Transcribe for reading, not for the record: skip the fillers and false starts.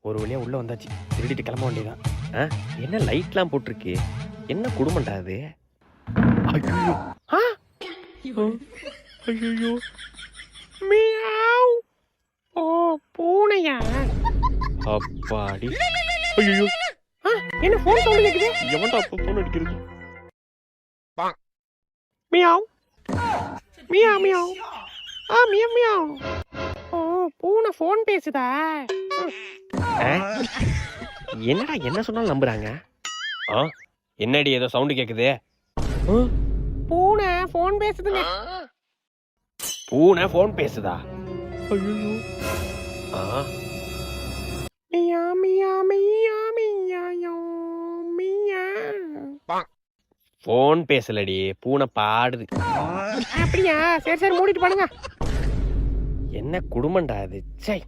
ஒரு வழியா உள்ள வந்தாச்சு. திருடிட்டு கிளம்ப வேண்டியதான். என்ன லைட்லாம் போட்டிருக்கு? என்ன குடும்பம்டா அது? ஐயோ! ஐயோ! மியாவ்! ஓ பூனையா? அப்பாடி! ஐயோ! என்ன ஃபோன் சவுண்ட் கேக்குது? எவன்டா அப்ப ஃபோன் அடிக்கிறது? மியாவ்! மியாவ் மியாவ்! மியாவ் மியாவ்! ஓ பூனை ஃபோன் பேசுதா? என்னடா என்ன சொன்னாலும் நம்புறாங்க? என்னடி ஏதோ சவுண்ட் கேக்குது? பூனை ஃபோன் பேசுதுங்க. பூனை ஃபோன் பேசுதா? ஐயோ! மியா மியா மியா மியாயோ மியா. ஃபோன் பேசலடி, பூனை பாடுது. அப்படியா? சரி சரி மூடிட்டு பண்ணுங்க. என்ன குடும்பம்டா அது? சை.